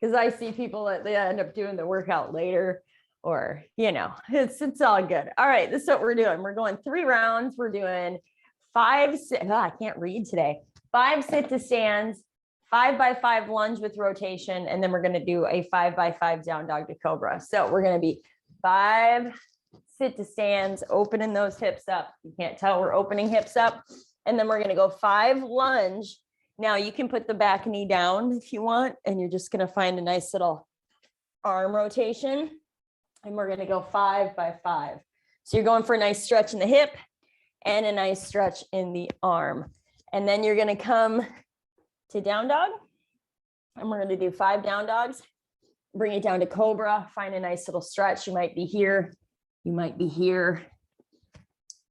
because I see people that they end up doing the workout later, or, you know, it's all good. All right, this is what we're doing. We're going 3 rounds. We're doing 5, I can't read today. 5 sit to stands, 5 by 5 lunge with rotation, and then we're going to do a 5 by 5 down dog to cobra. So we're going to be 5 sit to stands, opening those hips up. You can't tell we're opening hips up. And then we're going to go 5 lunge. Now you can put the back knee down if you want, and you're just going to find a nice little arm rotation. And we're going to go 5 by 5. So you're going for a nice stretch in the hip and a nice stretch in the arm. And then you're going to come to down dog. And we're going to do 5 down dogs. Bring it down to cobra. Find a nice little stretch. You might be here. You might be here.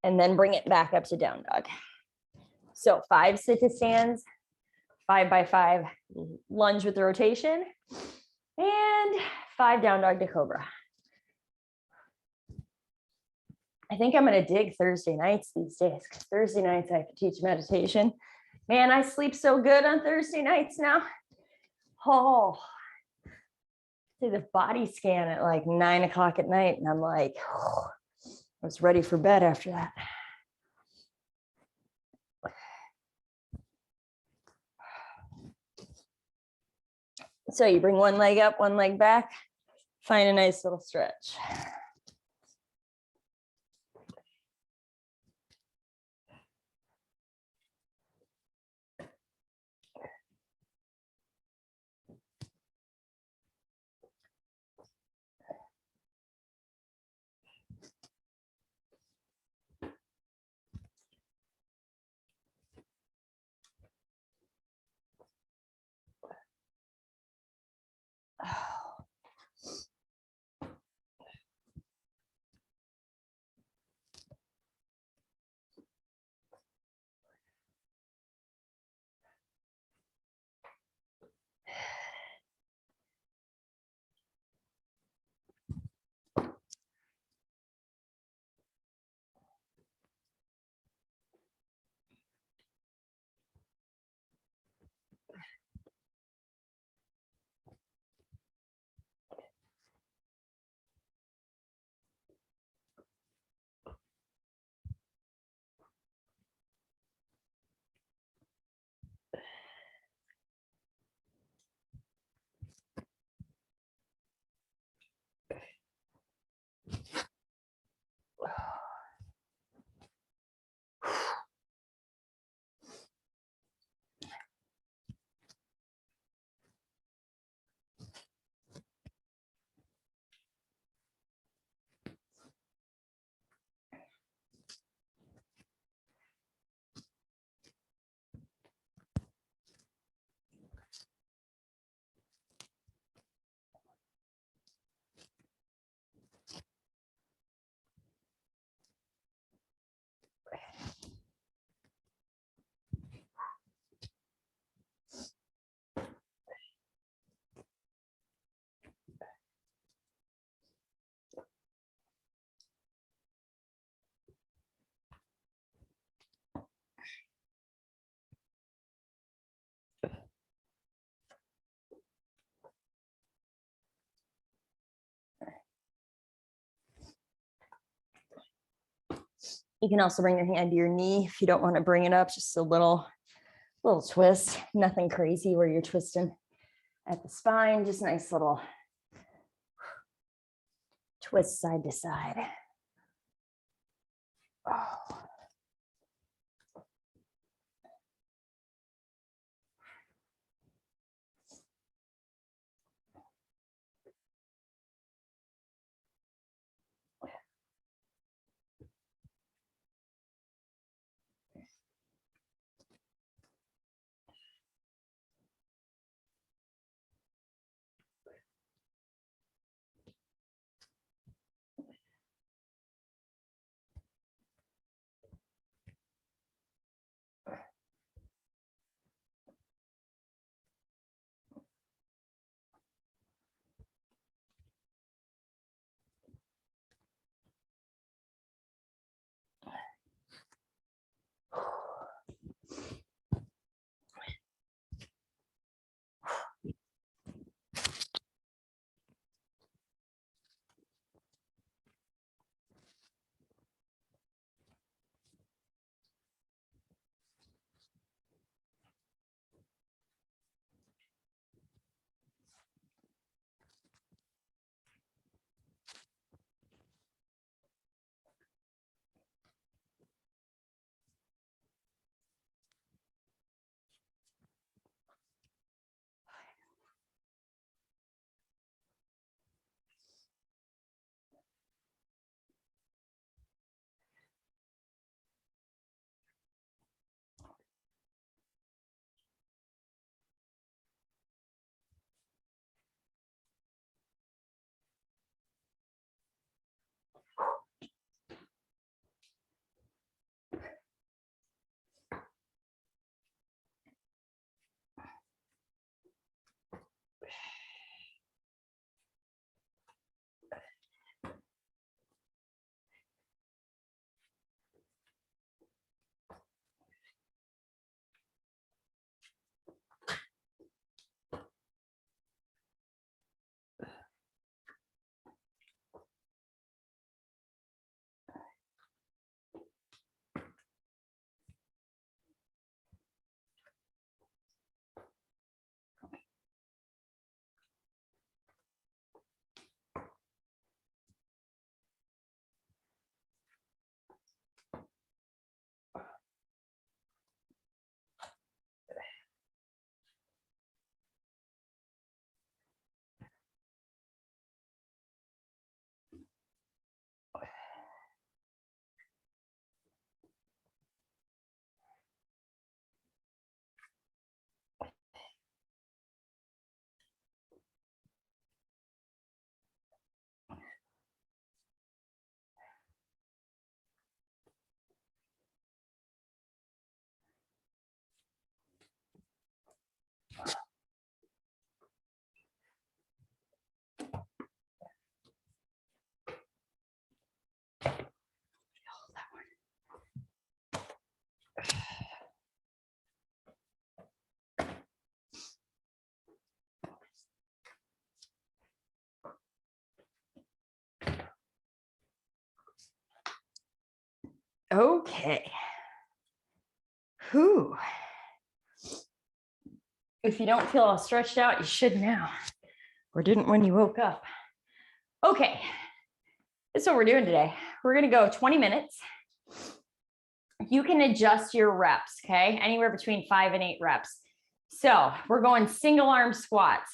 And then bring it back up to down dog. So 5 sit to stands, 5 by 5 lunge with the rotation, and 5 down dog to cobra. I think I'm going to dig Thursday nights these days, because Thursday nights I have to teach meditation. Man, I sleep so good on Thursday nights now. Oh, I did a body scan at like 9 o'clock at night, and I'm like, oh, I was ready for bed after that. So you bring one leg up, one leg back, find a nice little stretch. You can also bring your hand to your knee if you don't want to bring it up, just a little twist, nothing crazy where you're twisting at the spine, just nice little twist side to side. Oh. Okay. Whew. If you don't feel all stretched out, you should now, or didn't when you woke up. Okay, that's what we're doing today. We're gonna go 20 minutes. You can adjust your reps, okay? Anywhere between 5 and 8 reps. So we're going single arm squats.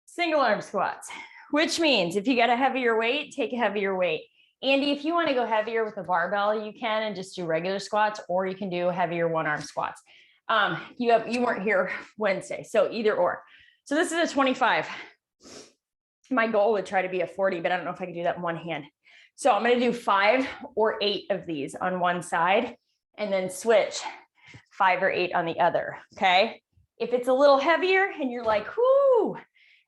Single arm squats, which means if you got a heavier weight, take a heavier weight. Andy, if you want to go heavier with a barbell, you can and just do regular squats, or you can do heavier one-arm squats. You weren't here Wednesday, so either or. So this is a 25. My goal would try to be a 40, but I don't know if I can do that in one hand. So I'm going to do 5 or 8 of these on one side and then switch 5 or 8 on the other. Okay. If it's a little heavier and you're like, whoo,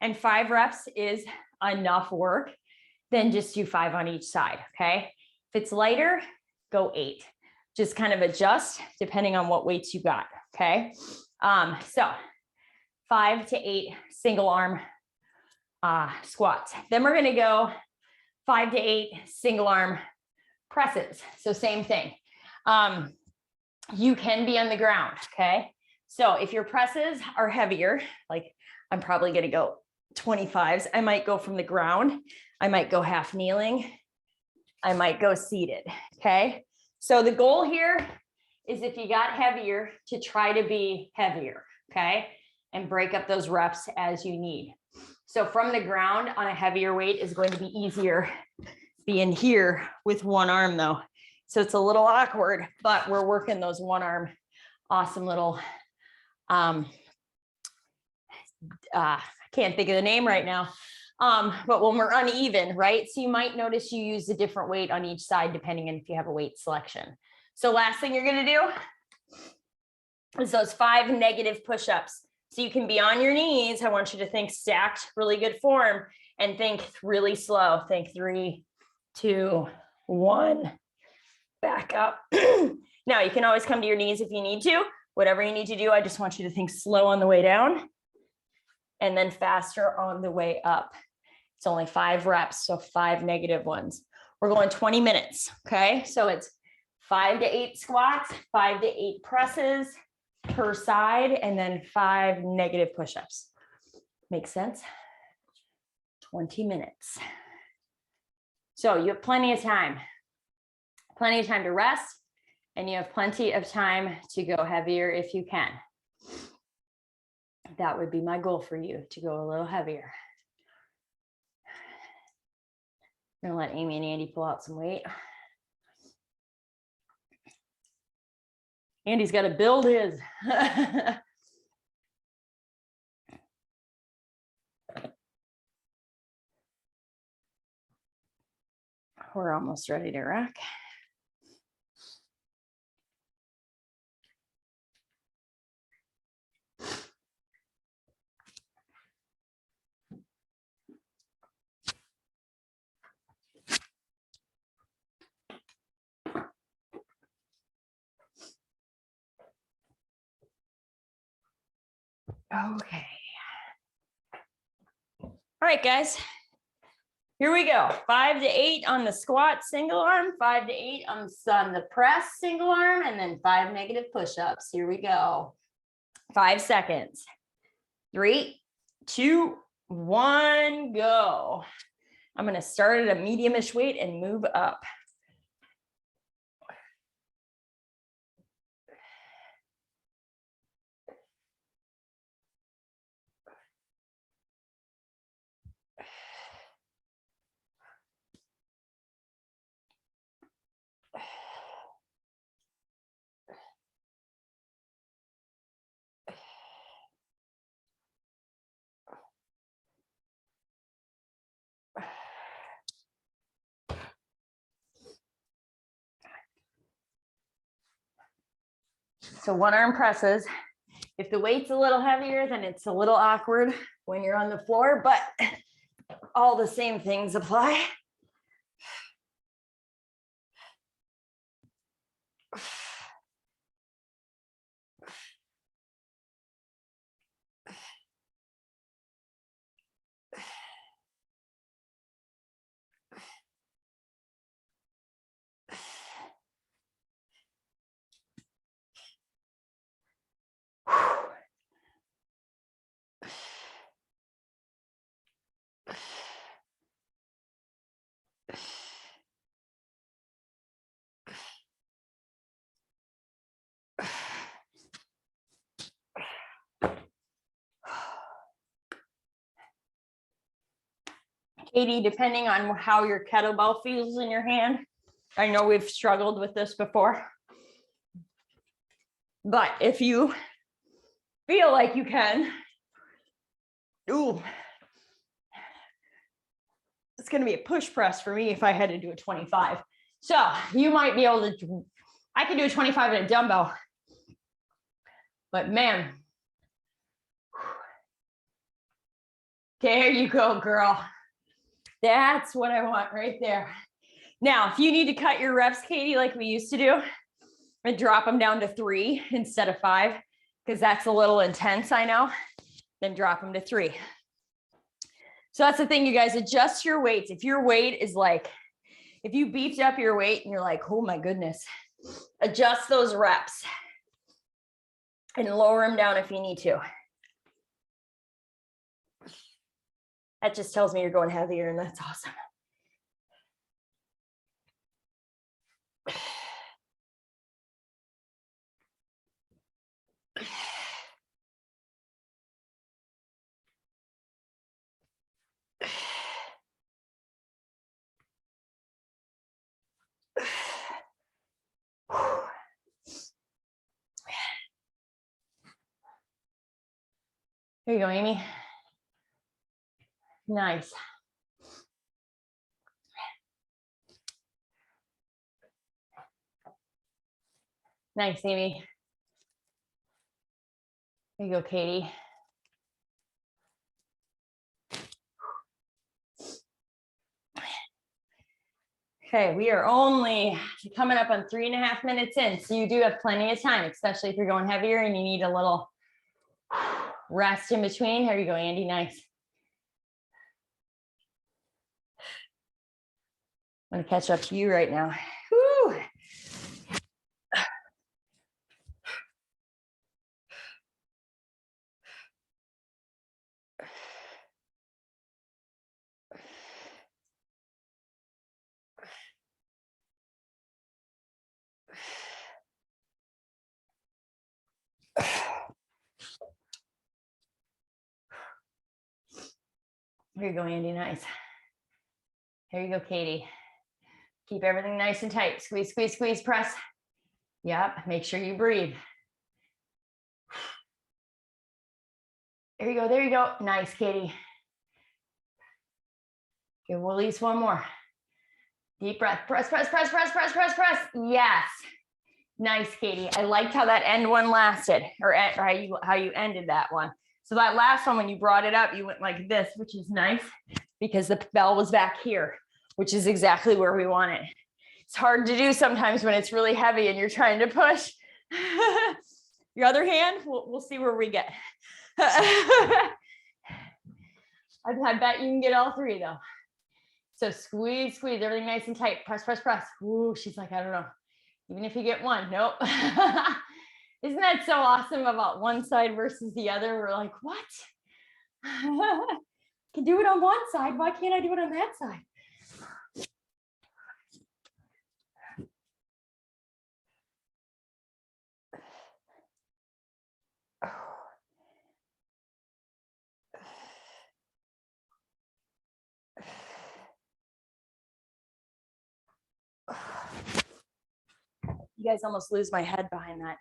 and 5 reps is enough work, then just do 5 on each side. Okay. If it's lighter, go 8. Just kind of adjust depending on what weights you got. Okay. So 5 to 8 single arm squats. Then we're going to go 5 to 8 single arm presses. So same thing. You can be on the ground. Okay. So if your presses are heavier, like I'm probably going to go 25s, I might go from the ground. I might go half kneeling. I might go seated. Okay. So the goal here is if you got heavier to try to be heavier. Okay. And break up those reps as you need. So from the ground on a heavier weight is going to be easier being here with one arm though. So it's a little awkward, but we're working those one arm, awesome little, I can't think of the name right now. But when we're uneven, right? So you might notice you use a different weight on each side, depending on if you have a weight selection. So last thing you're going to do is those 5 negative push-ups. So you can be on your knees. I want you to think stacked, really good form, and think really slow. Think 3, 2, 1, back up. Now you can always come to your knees if you need to, whatever you need to do. I just want you to think slow on the way down and then faster on the way up. It's only 5 reps, so 5 negative ones. We're going 20 minutes, okay? So it's 5 to 8 squats, 5 to 8 presses per side, and then 5 negative push-ups. Make sense? 20 minutes. So you have plenty of time to rest, and you have plenty of time to go heavier if you can. That would be my goal for you, to go a little heavier. I'm gonna let Amy and Andy pull out some weight. Andy's got to build his. We're almost ready to rock. Okay. All right, guys. Here we go. 5 to 8 on the squat single arm, 5 to 8 on the press single arm, and then 5 negative push-ups. Here we go. 5 seconds. 3, 2, 1, go. I'm going to start at a medium-ish weight and move up. So one arm presses. If the weight's a little heavier, then it's a little awkward when you're on the floor, but all the same things apply. Katie, depending on how your kettlebell feels in your hand, I know we've struggled with this before, but if you feel like you can, ooh, it's going to be a push press for me if I had to do a 25. So you might be able to, I can do a 25 in a dumbbell, but man, there you go, girl. That's what I want right there. Now, if you need to cut your reps, Katie, like we used to do, and drop them down to 3 instead of 5, because that's a little intense, I know, then drop them to 3. So that's the thing, you guys, adjust your weights. If your weight is like, if you beefed up your weight and you're like, oh my goodness, adjust those reps and lower them down if you need to. That just tells me you're going heavier, and that's awesome. There you go, Amy. Nice. Nice, Amy. There you go, Katie. Okay, we are only coming up on 3.5 minutes in, so you do have plenty of time, especially if you're going heavier and you need a little rest in between. There you go, Andy. Nice. I'm gonna catch up to you right now. Woo. Here you go, Andy. Nice. Here you go, Katie. Keep everything nice and tight. Squeeze, squeeze, squeeze, press. Yep, make sure you breathe. There you go, there you go. Nice, Katie. Okay, we'll release one more. Deep breath. Press, press, press, press, press, press, press. Yes. Nice, Katie. I liked how that end one lasted, or how you ended that one. So that last one, when you brought it up, you went like this, which is nice because the bell was back here, which is exactly where we want it. It's hard to do sometimes when it's really heavy and you're trying to push. Your other hand, we'll see where we get. I bet you can get all 3 though. So squeeze, squeeze, everything nice and tight. Press, press, press. Ooh, she's like, I don't know. Even if you get 1, nope. Isn't that so awesome about one side versus the other? We're like, what? Can do it on one side. Why can't I do it on that side? You guys almost lose my head behind that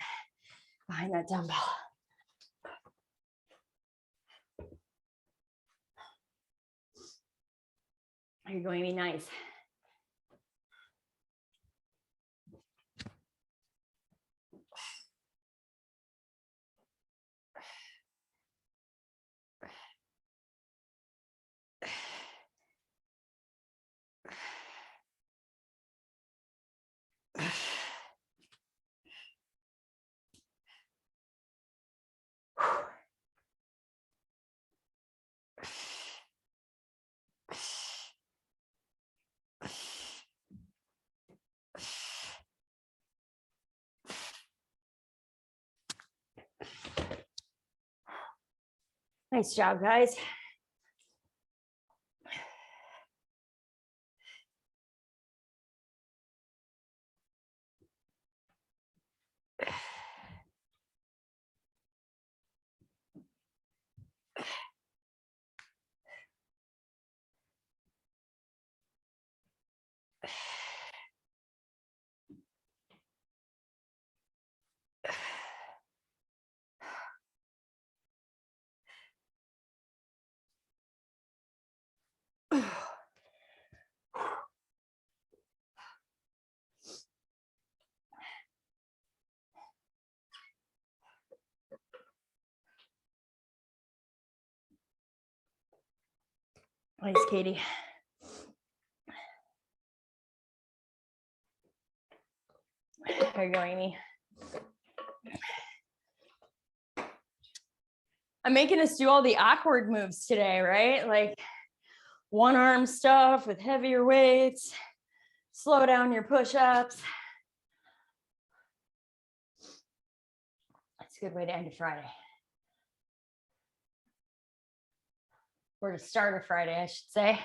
dumbbell. You're going to be nice. Nice job, guys. Nice, Katie. There you go, Amy. I'm making us do all the awkward moves today, right? Like one arm stuff with heavier weights, slow down your push-ups. That's a good way to end a Friday. Or to start a Friday, I should say.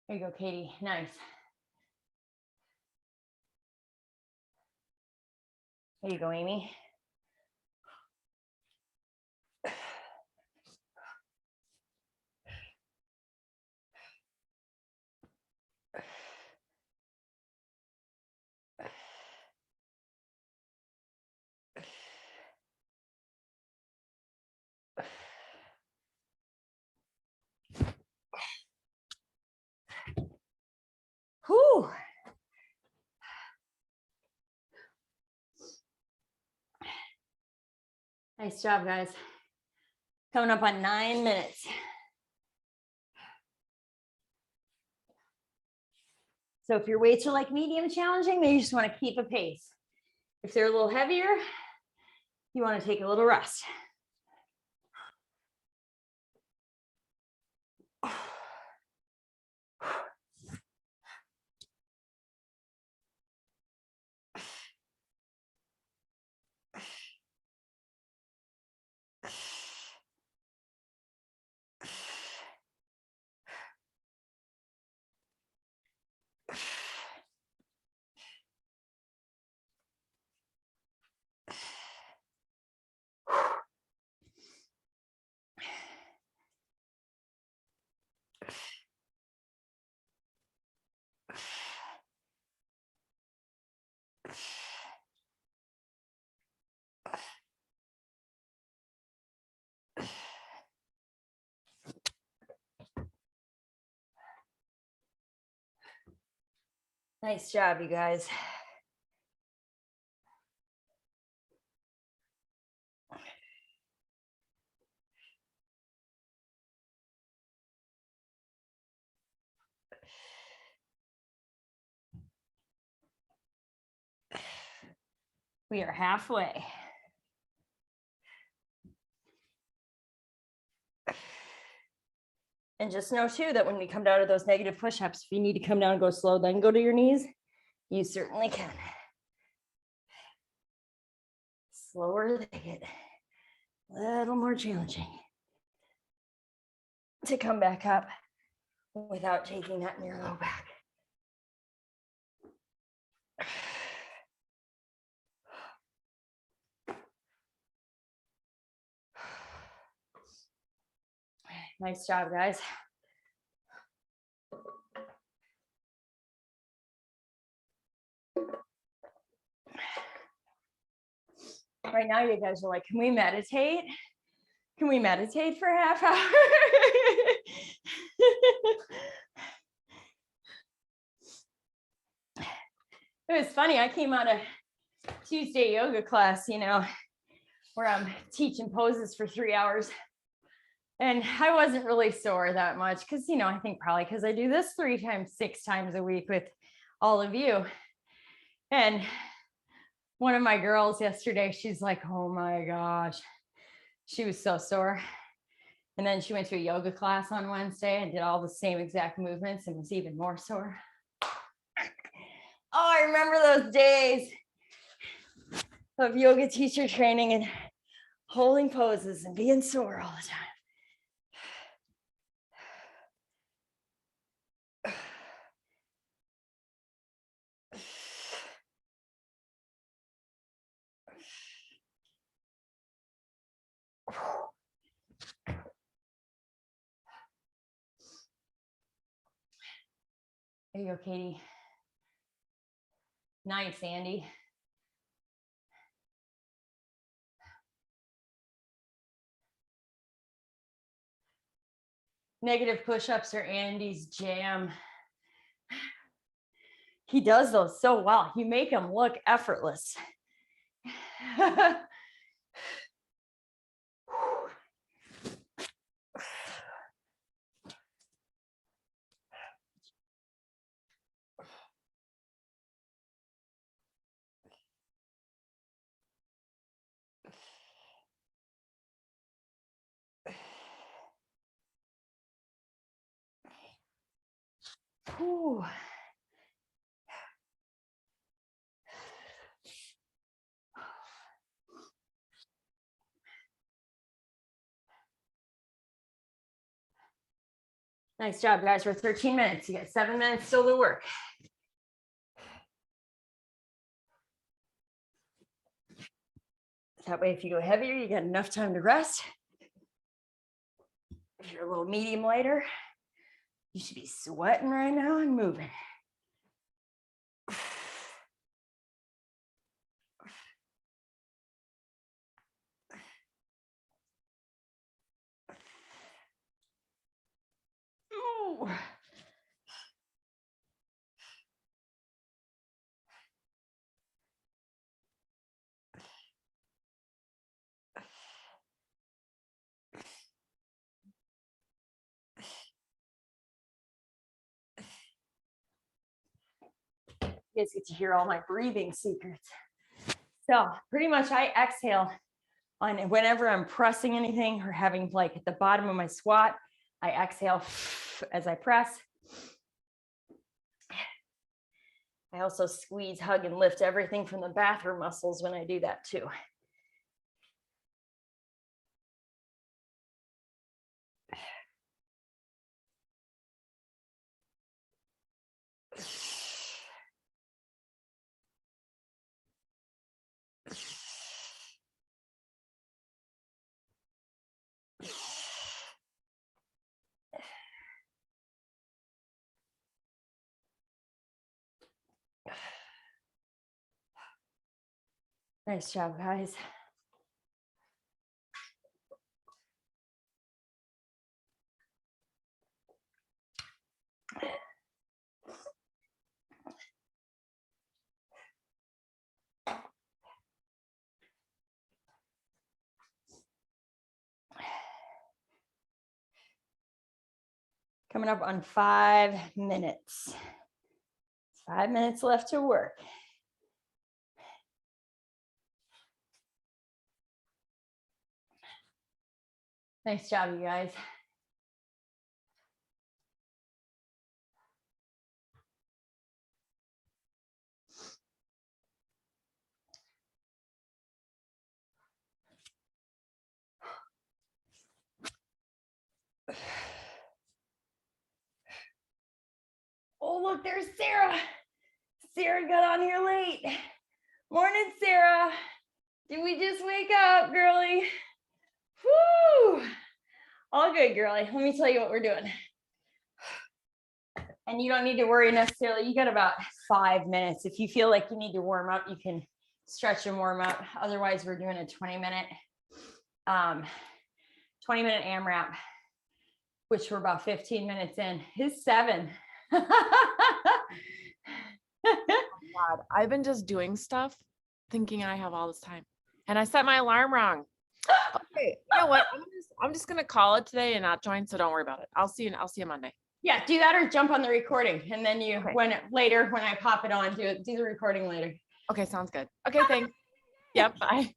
There you go, Katie. Nice. There you go, Amy. Whew. Nice job, guys. Coming up on 9 minutes. So if your weights are like medium challenging, then you just want to keep a pace. If they're a little heavier, you want to take a little rest. Nice job, you guys. We are halfway. And just know too that when we come down to those negative push-ups, if you need to come down and go slow, then go to your knees, you certainly can. Slower, they get a little more challenging to come back up without taking that near low back. Nice job, guys. Right now, you guys are like, can we meditate? Can we meditate for a half hour? It was funny. I came out of Tuesday yoga class, you know, where I'm teaching poses for 3 hours. And I wasn't really sore that much because, you know, I think probably because I do this 6 times a week with all of you. And one of my girls yesterday, she's like, oh my gosh, she was so sore. And then she went to a yoga class on Wednesday and did all the same exact movements and was even more sore. Oh, I remember those days of yoga teacher training and holding poses and being sore all the time. There you go, Katie. Nice, Andy. Negative push-ups are Andy's jam. He does those so well. You make him look effortless. Whew. Nice job, guys. We're 13 minutes. You got 7 minutes still to work. That way, if you go heavier, you got enough time to rest. If you're a little medium lighter, you should be sweating right now and moving. Ooh. You guys get to hear all my breathing secrets. So pretty much I exhale on whenever I'm pressing anything or having like at the bottom of my squat, I exhale as I press. I also squeeze, hug, and lift everything from the bathroom muscles when I do that too. Nice job, guys. Coming up on 5 minutes. 5 minutes left to work. Nice job, you guys. Oh, look, there's Sarah. Sarah got on here late. Morning, Sarah. Did we just wake up, girly? Woo! All good, girly. Let me tell you what we're doing. And you don't need to worry necessarily. You got about 5 minutes. If you feel like you need to warm up, you can stretch and warm up. Otherwise, we're doing a 20-minute AMRAP, which we're about 15 minutes in. It's 7. God, I've been just doing stuff thinking I have all this time, and I set my alarm wrong. Okay, you know what? I'm just gonna call it today and not join, so don't worry about it. I'll see you Monday. Yeah, do that or jump on the recording, and then you Okay. when I pop it on, do the recording later. Okay, sounds good. Okay, thanks. Yep, bye.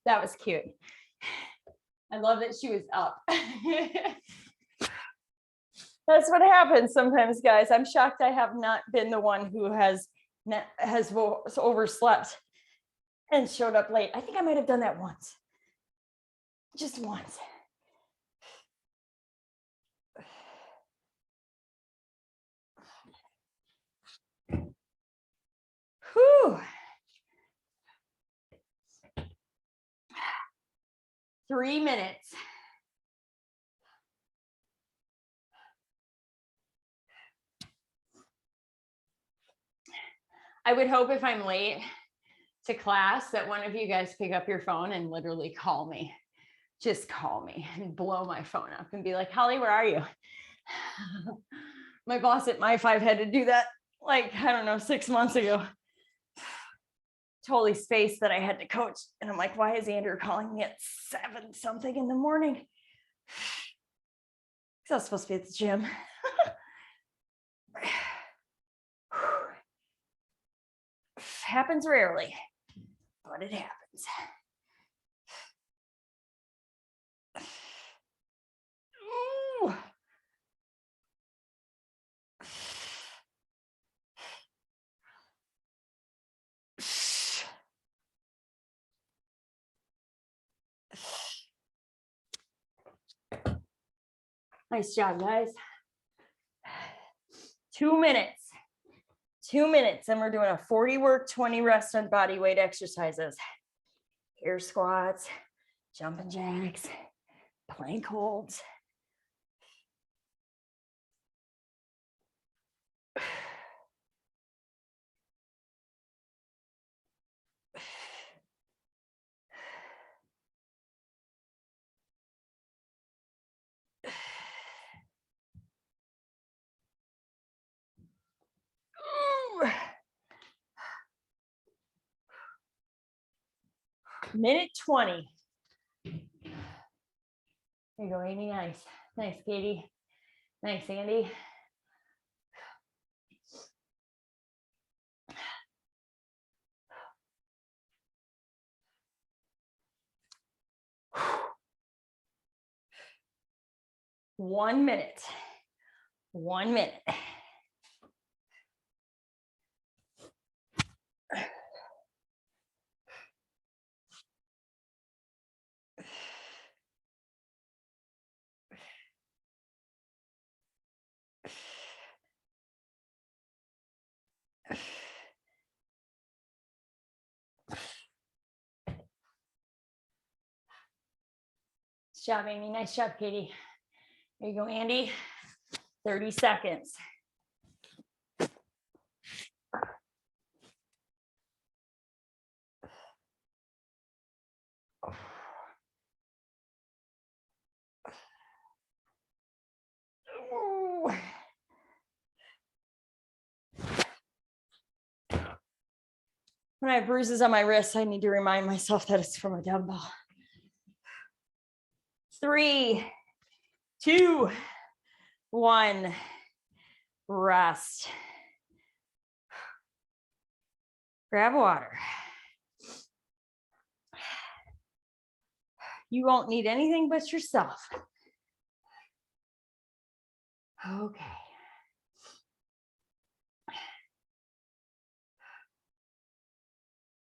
That was cute. I love that she was up. That's what happens sometimes, guys. I'm shocked I have not been the one who has overslept and showed up late. I think I might have done that once. Just once. Whew. 3 minutes. I would hope if I'm late to class that one of you guys pick up your phone and literally call me. Just call me and blow my phone up and be like, Holly, where are you? My boss at My Five had to do that, like, I don't know, 6 months ago. Totally spaced that I had to coach. And I'm like, why is Andrew calling me at 7 something in the morning? Because I was supposed to be at the gym. Happens rarely, but it happens. Ooh. Nice job, guys. 2 minutes. 2 minutes, and we're doing a 40 work, 20 rest on body weight exercises. Air squats, jumping jacks, plank holds. Minute 20. There you go, Amy. Nice. Nice, Katie. Nice, Andy. One minute. 1 minute. Nice job, Amy. Nice job, Katie. There you go, Andy. 30 seconds. Ooh. When I have bruises on my wrists, I need to remind myself that it's from a dumbbell. 3, 2, 1. Rest. Grab water. You won't need anything but yourself. Okay.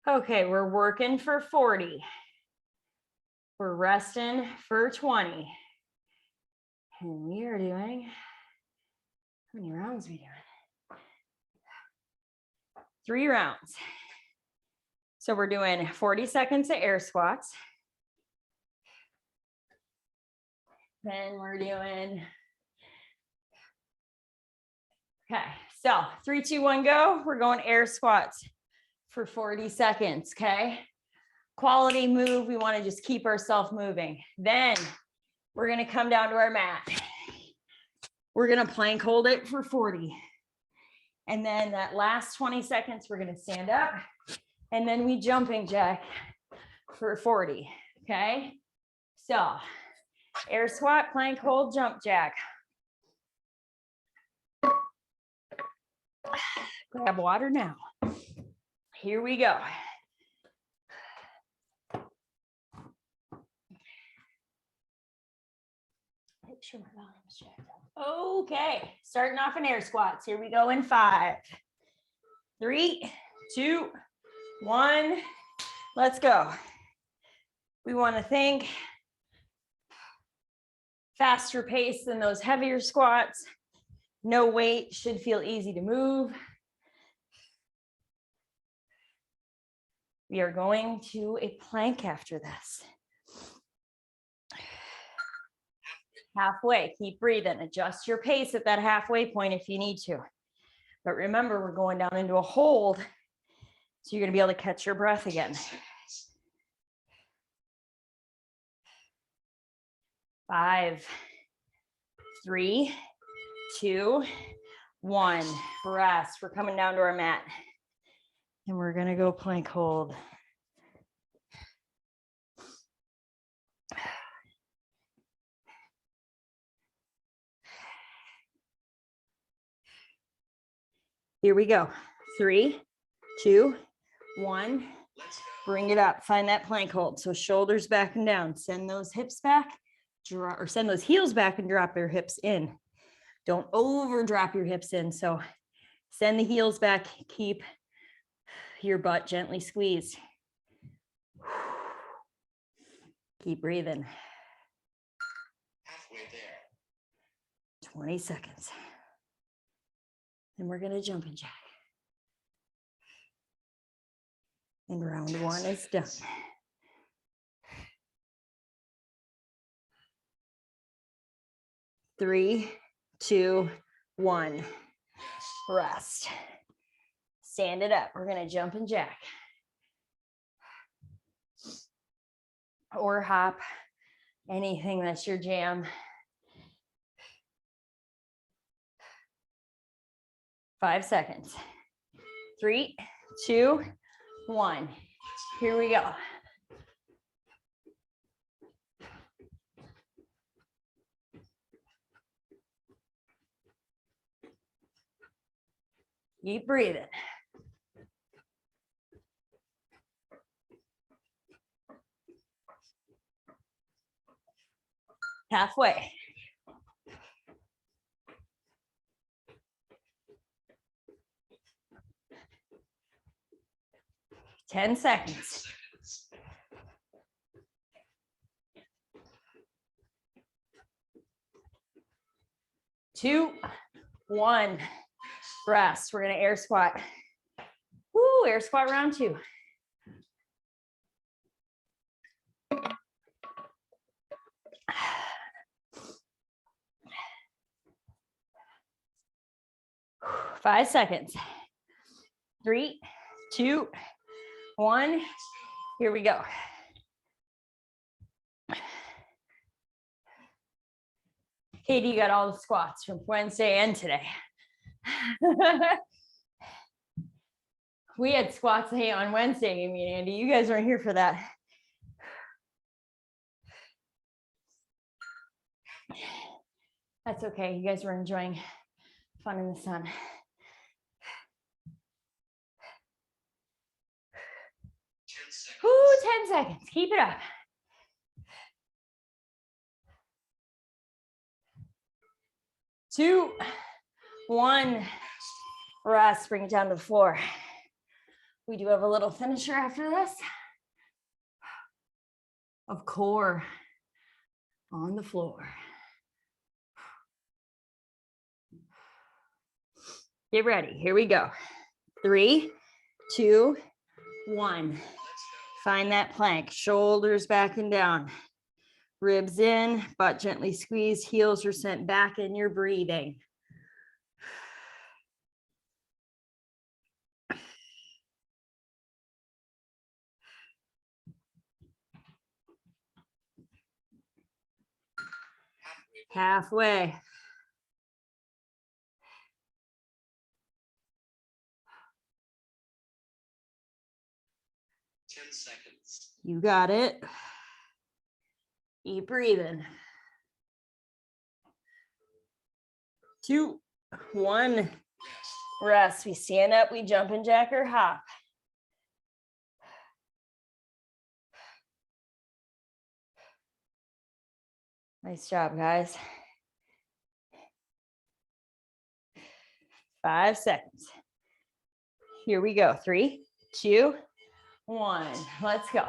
Okay, we're working for 40. We're resting for 20. And we are doing, how many rounds are we doing? 3 rounds. So we're doing 40 seconds of air squats. Then we're doing, okay, so 3, 2, 1, go. We're going air squats for 40 seconds, okay? Quality move, we wanna just keep ourselves moving. Then we're gonna come down to our mat. We're gonna plank hold it for 40. And then that last 20 seconds, we're gonna stand up and then we jumping jack for 40, okay? So air squat, plank hold, jump jack. Grab water now. Here we go. Make sure my volume is jacked up. Okay, starting off in air squats. Here we go in 5, 3, 2, 1. Let's go. We want to think faster pace than those heavier squats. No weight, should feel easy to move. We are going to a plank after this. Halfway, keep breathing. Adjust your pace at that halfway point if you need to. But remember, we're going down into a hold So you're going to be able to catch your breath again. 5, 3, 2, 1. Rest. We're coming down to our mat. And we're going to go plank hold. Here we go. 3, 2, 1. Bring it up. Find that plank hold. So shoulders back and down. Send those hips back, or send those heels back and drop your hips in. Don't over drop your hips in. So send the heels back. Keep your butt gently squeezed. Keep breathing. Halfway there. 20 seconds. Then we're going to jump and jack. And round 1 is done. Three, 2, 1. Rest. Stand it up. We're going to jump and jack. Or hop. Anything that's your jam. 5 seconds. 3, 2, 1. Here we go. Keep breathing. Halfway. Ten seconds. 2, 1. Rest. We're going to air squat. Woo, air squat round 2. Five seconds. 3, 2, 1. Here we go. Katie, you got all the squats from Wednesday and today. We had squats day on Wednesday, Amy and Andy. You guys weren't here for that. That's okay. You guys were enjoying fun in the sun. Ooh, 10 seconds. Keep it up. 2, 1. Rest. Bring it down to the floor. We do have a little finisher after this of core on the floor. Get ready. Here we go. 3, 2, 1. Find that plank. Shoulders back and down. Ribs in, butt gently squeezed. Heels are sent back in. You're breathing. Halfway. You got it. Keep breathing. 2, 1. Rest. We stand up, we jump and jack or hop. Nice job, guys. 5 seconds. Here we go. 3, 2, 1. Let's go.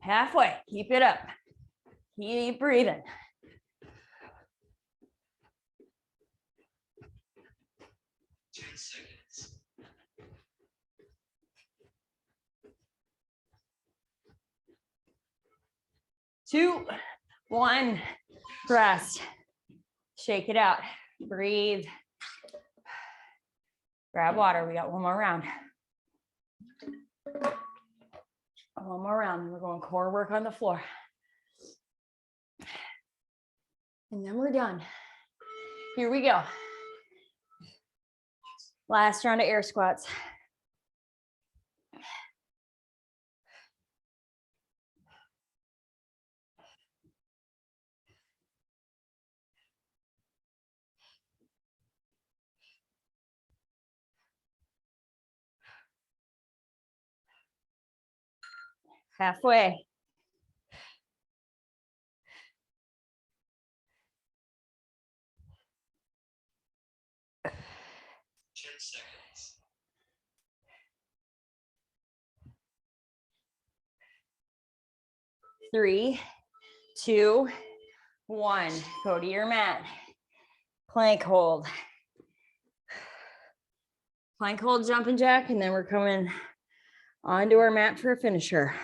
Halfway. Keep it up. Keep breathing. 2, 1, rest. Shake it out, breathe. Grab water, we got one more round. One more round, and we're going core work on the floor. And then we're done. Here we go. Last round of air squats. Halfway. Seconds. 3, 2, 1. Go to your mat. Plank hold. Plank hold, jumping jack, and then we're coming onto our mat for a finisher.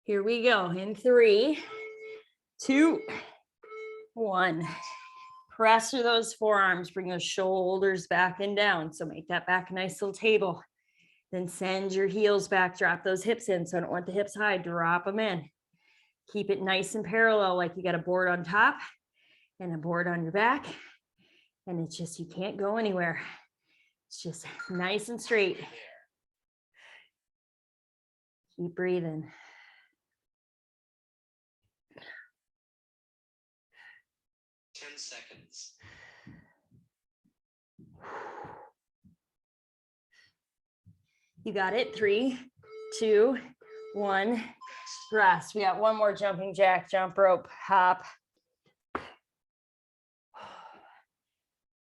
Here we go in 3, 2, 1. Press through those forearms, bring those shoulders back and down. So make that back a nice little table. Then send your heels back, drop those hips in. So I don't want the hips high, drop them in. Keep it nice and parallel, like you got a board on top and a board on your back. And it's just, you can't go anywhere. It's just nice and straight. Keep breathing. Seconds. You got it. 3, 2, 1. Rest. We got one more jumping jack, jump rope, hop.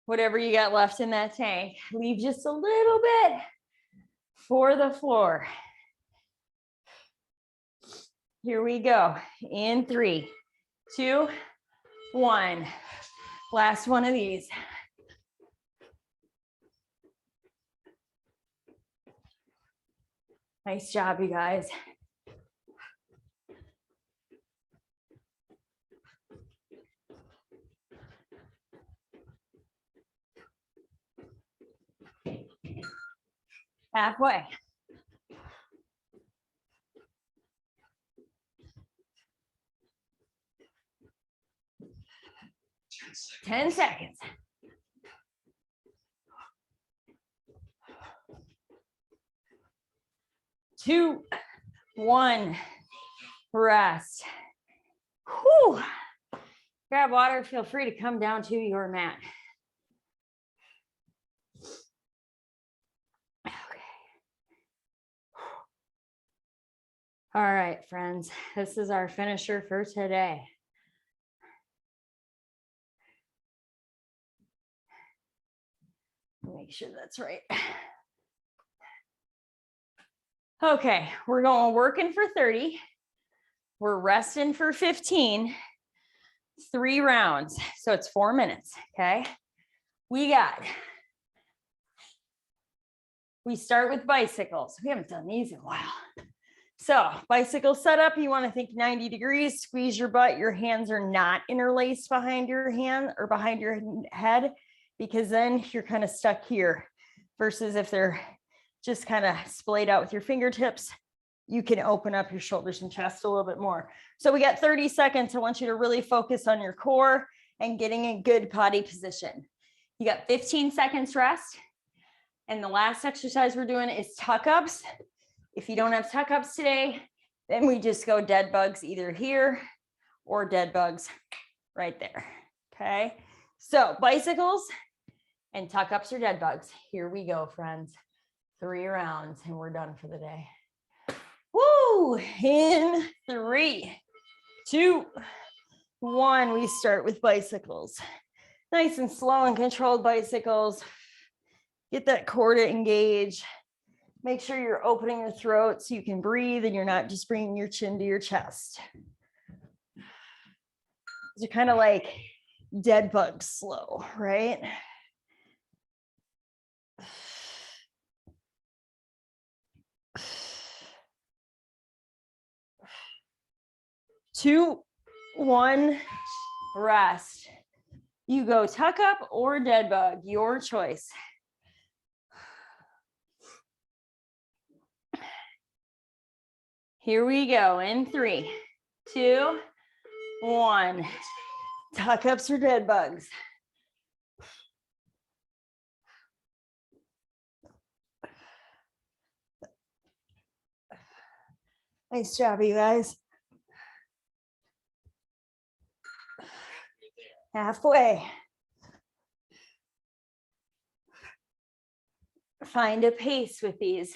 Whatever you got left in that tank. Leave just a little bit for the floor. Here we go. In 3, 2, 1. Last one of these. Nice job, you guys. Halfway. Ten seconds. Two, 1, rest. Whew. Grab water, feel free to come down to your mat. Okay. All right, friends, this is our finisher for today. Make sure that's right. Okay, we're going working for 30. We're resting for 15. 3 rounds. So it's 4 minutes. Okay. We start with bicycles. We haven't done these in a while. So bicycle setup, you want to think 90 degrees, squeeze your butt. Your hands are not interlaced behind your hand or behind your head, because then you're kind of stuck here, versus if they're just kind of splayed out with your fingertips, you can open up your shoulders and chest a little bit more. So we got 30 seconds. I want you to really focus on your core and getting a good body position. You got 15 seconds rest. And the last exercise we're doing is tuck ups. If you don't have tuck ups today, then we just go dead bugs either here or dead bugs right there. Okay. So bicycles and tuck ups or dead bugs. Here we go, friends. 3 rounds and we're done for the day. Woo! In 3, 2, 1, we start with bicycles. Nice and slow and controlled bicycles. Get that core to engage. Make sure you're opening your throat so you can breathe and you're not just bringing your chin to your chest. These are kind of like dead bugs slow, right? 2, 1, rest. You go tuck up or dead bug, your choice. Here we go in 3, 2, 1. Tuck ups or dead bugs. Nice job, you guys. Halfway. Find a pace with these.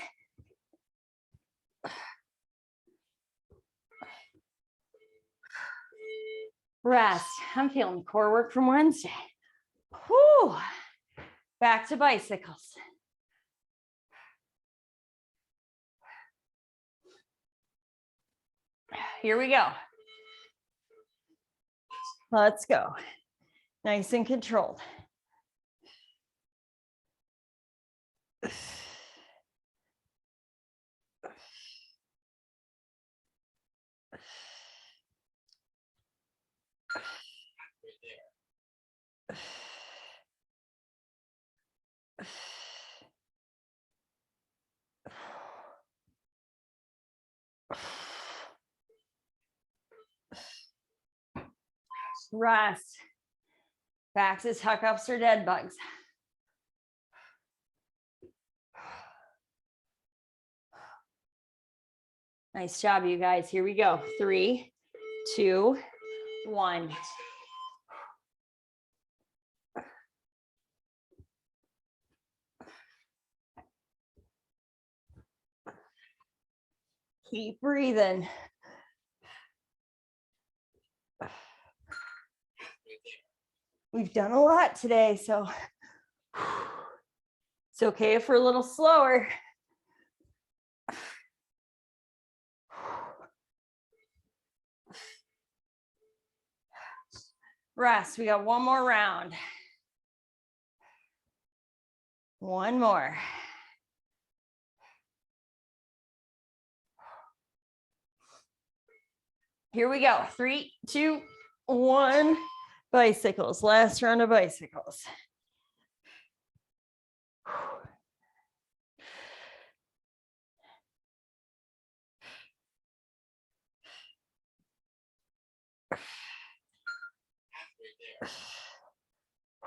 Rest. I'm feeling core work from Wednesday. Whew. Back to bicycles. Here we go. Let's go. Nice and controlled. Rest. Back to tuck ups or dead bugs. Nice job, you guys. Here we go. 3, 2, 1. Keep breathing. We've done a lot today, so it's okay if we're a little slower. Rest. We got one more round. One more. Here we go. 3, 2, 1. Bicycles. Last round of bicycles.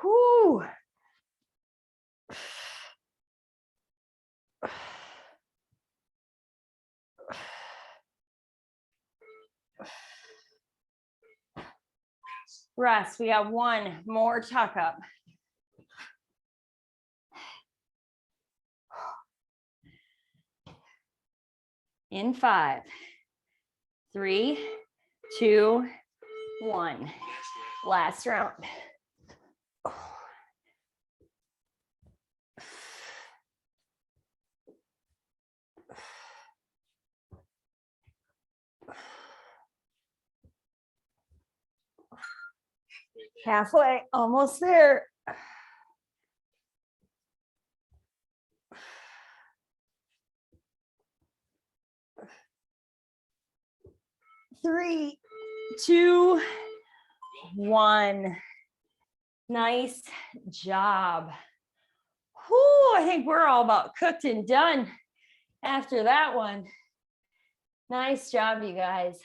Whoo. Rest. We got one more tuck up. In 5, 3, 2, 1. Last round. Halfway, almost there. Three, 2, 1. Nice job. Whew, I think we're all about cooked and done after that one. Nice job, you guys.